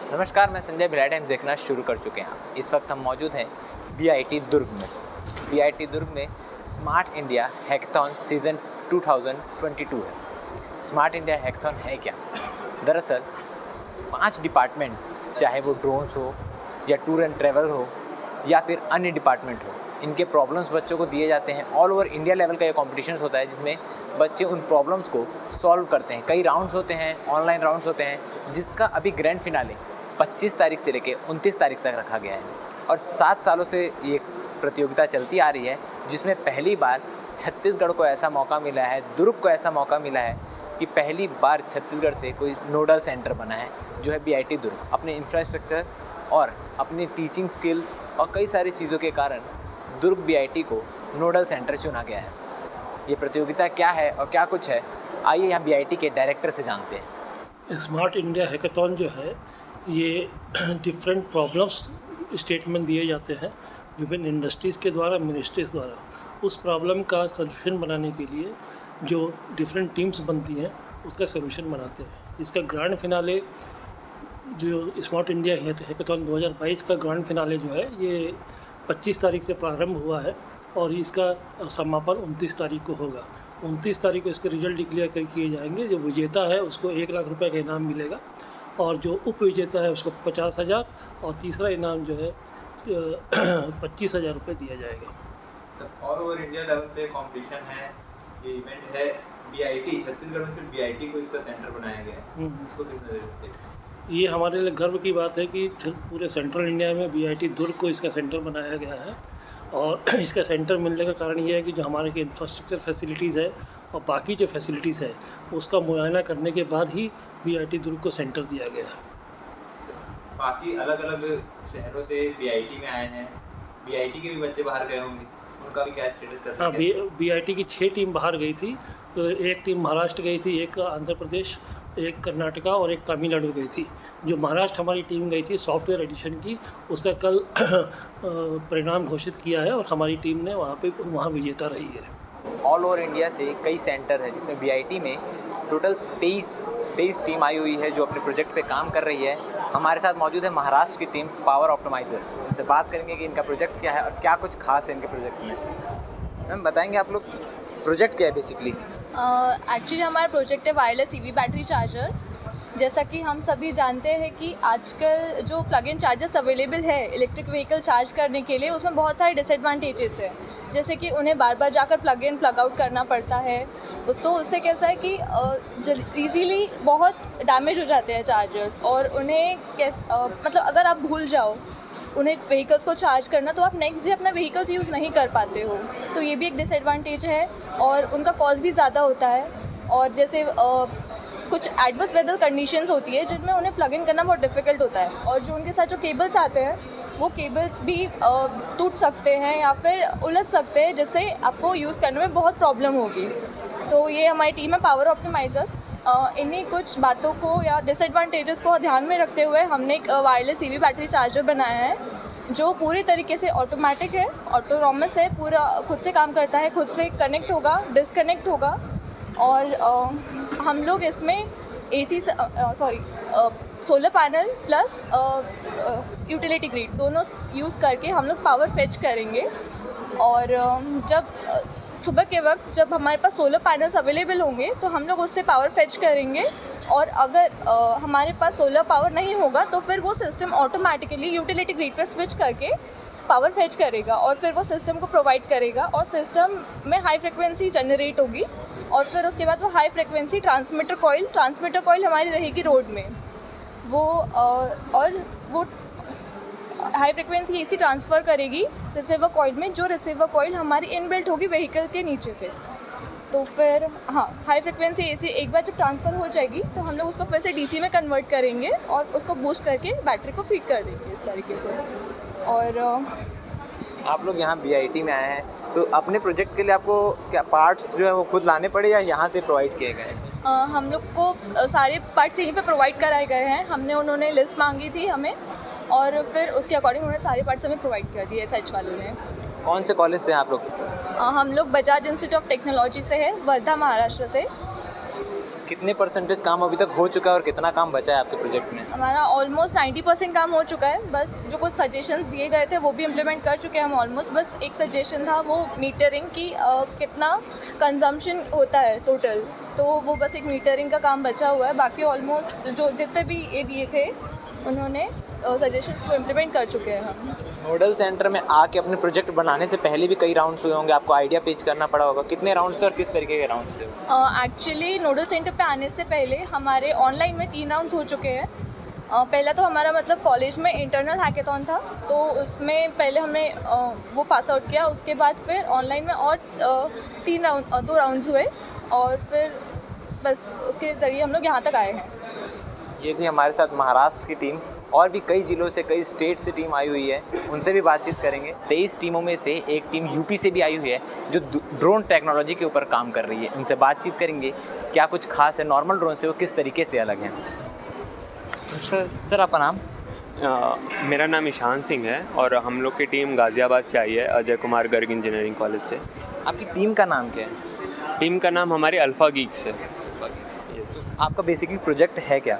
नमस्कार, मैं संजय भिलाई टाइम्स देखना शुरू कर चुके हैं। इस वक्त हम मौजूद हैं बीआईटी दुर्ग में। बीआईटी दुर्ग में स्मार्ट इंडिया हैकाथॉन सीज़न 2022 है। स्मार्ट इंडिया हैकाथॉन है क्या? दरअसल 5 डिपार्टमेंट, चाहे वो ड्रोन्स हो या टूर एंड ट्रैवल हो या फिर अन्य डिपार्टमेंट हो, इनके प्रॉब्लम्स बच्चों को दिए जाते हैं। ऑल ओवर इंडिया लेवल का ये कॉम्पिटिशन होता है जिसमें बच्चे उन प्रॉब्लम्स को सॉल्व करते हैं। कई राउंड्स होते हैं, ऑनलाइन राउंड्स होते हैं, जिसका अभी ग्रैंड फिनाले 25 तारीख से लेकर 29 तारीख तक रखा गया है। और 7 सालों से ये प्रतियोगिता चलती आ रही है, जिसमें पहली बार छत्तीसगढ़ को ऐसा मौका मिला है, दुर्ग को ऐसा मौका मिला है कि पहली बार छत्तीसगढ़ से कोई नोडल सेंटर बना है, जो है बीआईटी दुर्ग। अपने इंफ्रास्ट्रक्चर और अपनी टीचिंग स्किल्स और कई सारी चीज़ों के कारण दुर्ग बीआईटी को नोडल सेंटर चुना गया है। ये प्रतियोगिता क्या है और क्या कुछ है, आइए यहाँ बीआईटी के डायरेक्टर से जानते हैं। स्मार्ट इंडिया हैकाथॉन जो है ये डिफरेंट प्रॉब्लम्स स्टेटमेंट दिए जाते हैं विभिन्न इंडस्ट्रीज़ के द्वारा, मिनिस्ट्रीज़ द्वारा। उस प्रॉब्लम का सॉल्यूशन बनाने के लिए जो डिफरेंट टीम्स बनती हैं उसका सॉल्यूशन बनाते हैं। इसका ग्रैंड फिनाले जो स्मार्ट इंडिया हैकाथॉन 2022 का ग्रैंड फिनाले जो है ये 25 तारीख से प्रारंभ हुआ है और इसका समापन 29 तारीख को होगा। 29 तारीख को इसके रिजल्ट डिक्लेयर किए जाएंगे। जो विजेता है उसको 1 लाख रुपए का इनाम मिलेगा और जो उप विजेता है उसको 50,000 और तीसरा इनाम जो है 25,000 रुपये दिया जाएगा। Sir, all over India level पे कंपटीशन है, ये इवेंट है। बीआईटी छत्तीसगढ़ में सिर्फ बीआईटी को इसका सेंटर बनाया गया है, इसको किस नज़र से देखते हैं? ये हमारे लिए गर्व की बात है कि पूरे सेंट्रल इंडिया में बीआईटी दुर्ग को इसका सेंटर बनाया गया है। और इसका सेंटर मिलने का कारण ये है कि जो हमारे के इंफ्रास्ट्रक्चर फैसिलिटीज़ है और बाकी जो फैसिलिटीज़ है उसका मुआयना करने के बाद ही बीआईटी दुर्ग को सेंटर दिया गया है। बाकी अलग अलग शहरों से बीआईटी में आए हैं, बीआईटी के भी बच्चे बाहर गए होंगे, उनका भी क्या स्टेटस चल रहा है? हाँ, बीआईटी की 6 टीम बाहर गई थी। तो एक टीम महाराष्ट्र गई थी, एक आंध्र प्रदेश, एक कर्नाटका और एक तमिलनाडु गई थी। जो महाराष्ट्र हमारी टीम गई थी सॉफ्टवेयर एडिशन की, उसका कल परिणाम घोषित किया है और हमारी टीम ने वहाँ विजेता रही है। ऑल ओवर इंडिया से कई सेंटर है, जिसमें बीआईटी में टोटल 23 टीम आई हुई है जो अपने प्रोजेक्ट पे काम कर रही है। हमारे साथ मौजूद है महाराष्ट्र की टीम पावर ऑप्टिमाइजर्स। इनसे बात करेंगे कि इनका प्रोजेक्ट क्या है और क्या कुछ खास है इनके प्रोजेक्ट में। मैम बताएंगे आप लोग प्रोजेक्ट क्या है बेसिकली? एक्चुअली हमारा प्रोजेक्ट है वायरलेस ईवी बैटरी चार्जर। जैसा कि हम सभी जानते हैं कि आजकल जो प्लग इन चार्जर्स अवेलेबल है इलेक्ट्रिक व्हीकल चार्ज करने के लिए, उसमें बहुत सारे डिसएडवांटेजेस हैं। जैसे कि उन्हें बार बार जाकर प्लग इन प्लग आउट करना पड़ता है, तो उससे कैसा है कि ईजीली बहुत डैमेज हो जाते हैं चार्जर्स। और उन्हें मतलब अगर आप भूल जाओ उन्हें व्हीकल्स को चार्ज करना, तो आप नेक्स्ट डे अपना व्हीकल्स यूज़ नहीं कर पाते हो। तो ये भी एक डिसएडवांटेज है और उनका कॉस्ट भी ज़्यादा होता है। और जैसे कुछ एडवर्स वेदर कंडीशंस होती है जिनमें उन्हें प्लग इन करना बहुत डिफ़िकल्ट होता है, और जो उनके साथ जो केबल्स आते हैं वो केबल्स भी टूट सकते हैं या फिर उलझ सकते हैं, जिससे आपको यूज़ करने में बहुत प्रॉब्लम होगी। तो ये हमारी टीम है पावर ऑप्टिमाइजर्स। इन्हीं कुछ बातों को या डिसएडवांटेजेस को ध्यान में रखते हुए हमने एक वायरलेस ईवी बैटरी चार्जर बनाया है जो पूरी तरीके से ऑटोमेटिक है, ऑटोनॉमस है, पूरा खुद से काम करता है, खुद से कनेक्ट होगा, डिसकनेक्ट होगा। और हम लोग इसमें solar panel plus utility grid दोनों यूज़ करके हम लोग पावर फेच करेंगे। और जब सुबह के वक्त जब हमारे पास सोलर पैनल्स अवेलेबल होंगे तो हम लोग उससे पावर फेच करेंगे। और अगर हमारे पास सोलर पावर नहीं होगा तो फिर वो सिस्टम ऑटोमेटिकली यूटिलिटी ग्रिड पर स्विच करके पावर फेच करेगा और फिर वो सिस्टम को प्रोवाइड करेगा। और सिस्टम में हाई फ्रिक्वेंसी जनरेट होगी और फिर उसके बाद वो हाई फ्रिक्वेंसी ट्रांसमीटर कॉइल हमारी रहेगी रोड में और वो हाई फ्रिक्वेंसी एसी ट्रांसफ़र करेगी रिसीवर कॉइल में, जो रिसीवर कॉइल हमारी इनबिल्ट होगी व्हीकल के नीचे से। तो फिर हाई फ्रिक्वेंसी एसी एक बार जब ट्रांसफ़र हो जाएगी तो हम लोग उसको फिर से डीसी में कन्वर्ट करेंगे और उसको बूस्ट करके बैटरी को फीड कर देंगे इस तरीके से। और आप लोग यहाँ बीआईटी में आए हैं, तो अपने प्रोजेक्ट के लिए आपको क्या पार्ट्स जो है वो खुद लाने पड़े या यहाँ से प्रोवाइड किए गए? हम लोग को सारे पार्ट्स यहीं पे प्रोवाइड कराए गए हैं। उन्होंने लिस्ट मांगी थी हमें और फिर उसके अकॉर्डिंग उन्होंने सारे पार्ट्स हमें प्रोवाइड कर दिए एसएच वालों ने। कौन से कॉलेज से हैं आप लोग? हम लोग बजाज इंस्टीट्यूट ऑफ टेक्नोलॉजी से है, वर्धा महाराष्ट्र से। कितने परसेंटेज काम अभी तक हो चुका है और कितना काम बचा है आपके प्रोजेक्ट में? हमारा ऑलमोस्ट 90% काम हो चुका है। बस जो कुछ सजेशंस दिए गए थे वो भी इम्प्लीमेंट कर चुके हैं हम ऑलमोस्ट। बस एक सजेशन था वो मीटरिंग की, कितना कंजम्पशन होता है टोटल, तो वो बस एक मीटरिंग का काम बचा हुआ है। बाकी ऑलमोस्ट जो जितने भी ये दिए थे उन्होंने सजेशंस को इम्प्लीमेंट कर चुके हैं हम। नोडल सेंटर में आके अपने प्रोजेक्ट बनाने से पहले भी कई राउंड्स हुए होंगे, आपको आइडिया पिच करना पड़ा होगा। कितने राउंड्स थे और किस तरीके के राउंड्स थे? एक्चुअली नोडल सेंटर पे आने से पहले हमारे ऑनलाइन में 3 राउंड्स हो चुके हैं। पहला तो हमारा मतलब कॉलेज में इंटरनल हैकेथॉन था, तो उसमें पहले हमने वो पास आउट किया। उसके बाद फिर ऑनलाइन में और 2 राउंड्स हुए और फिर बस उसके ज़रिए हम लोग यहाँ तक आए हैं। ये थी हमारे साथ महाराष्ट्र की टीम, और भी कई ज़िलों से, कई स्टेट से टीम आई हुई है, उनसे भी बातचीत करेंगे। 23 टीमों में से एक टीम यूपी से भी आई हुई है जो ड्रोन टेक्नोलॉजी के ऊपर काम कर रही है। उनसे बातचीत करेंगे क्या कुछ खास है नॉर्मल ड्रोन से, वो किस तरीके से अलग हैं। सर आपका नाम? मेरा नाम ईशान सिंह है और हम लोग की टीम गाज़ियाबाद से आई है, अजय कुमार गर्ग इंजीनियरिंग कॉलेज से। आपकी टीम का नाम क्या है? टीम का नाम हमारी अल्फ़ा गीक्स है। आपका बेसिकली प्रोजेक्ट है क्या?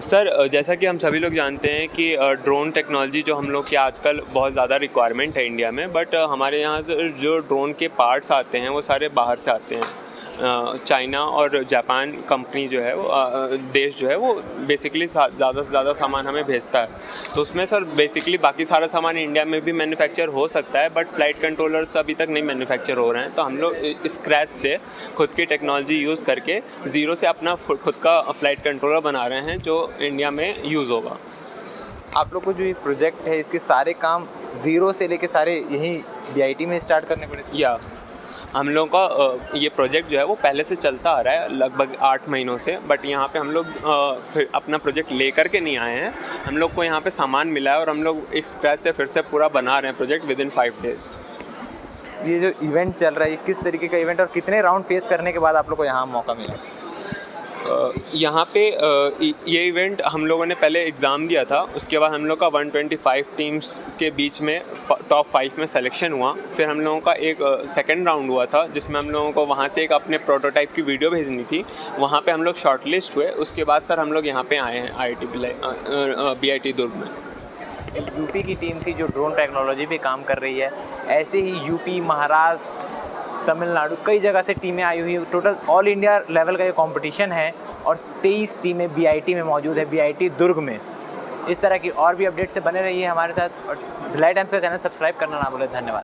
सर जैसा कि हम सभी लोग जानते हैं कि ड्रोन टेक्नोलॉजी जो हम लोग की आजकल बहुत ज़्यादा रिक्वायरमेंट है इंडिया में, बट हमारे यहाँ से जो ड्रोन के पार्ट्स आते हैं वो सारे बाहर से आते हैं। चाइना और जापान कंपनी जो है वो देश जो है वो बेसिकली ज़्यादा से ज़्यादा सामान हमें भेजता है। तो उसमें सर बेसिकली बाकी सारा सामान इंडिया में भी मैन्युफैक्चर हो सकता है, बट फ्लाइट कंट्रोलर्स अभी तक नहीं मैन्युफैक्चर हो रहे हैं। तो हम लोग स्क्रैच से खुद की टेक्नोलॉजी यूज़ करके ज़ीरो से अपना खुद का फ्लाइट कंट्रोलर बना रहे हैं जो इंडिया में यूज़ होगा। आप लोग को जो ये प्रोजेक्ट है इसके सारे काम ज़ीरो से लेके सारे यहीं BIT में स्टार्ट करने पड़े थे? या हम लोग का ये प्रोजेक्ट जो है वो पहले से चलता आ रहा है लगभग 8 महीनों से, बट यहाँ पे हम लोग फिर अपना प्रोजेक्ट ले कर के नहीं आए हैं। हम लोग को यहाँ पे सामान मिला है और हम लोग इस स्क्रैच से फिर से पूरा बना रहे हैं प्रोजेक्ट विदिन 5 डेज़। ये जो इवेंट चल रहा है ये किस तरीके का इवेंट और कितने राउंड फेस करने के बाद आप लोग को यहाँ मौका मिला? यहाँ पे ये इवेंट हम लोगों ने पहले एग्ज़ाम दिया था, उसके बाद हम लोग का 125 टीम्स के बीच में टॉप 5 में सिलेक्शन हुआ। फिर हम लोगों का एक सेकंड राउंड हुआ था जिसमें हम लोगों को वहाँ से एक अपने प्रोटोटाइप की वीडियो भेजनी थी। वहाँ पे हम लोग शॉर्टलिस्ट हुए। उसके बाद सर हम लोग यहाँ पे आए हैं BIT दुर्ग में। यूपी की टीम थी जो ड्रोन टेक्नोलॉजी पे काम कर रही है। ऐसे ही यूपी, महाराष्ट्र, तमिलनाडु कई जगह से टीमें आई हुई है। टोटल ऑल इंडिया लेवल का ये कंपटीशन है और 23 टीमें BIT में मौजूद है, BIT दुर्ग में। इस तरह की और भी अपडेट से बने रहिए हमारे साथ और भिलाई टाइम्स का चैनल सब्सक्राइब करना ना भूलें। धन्यवाद।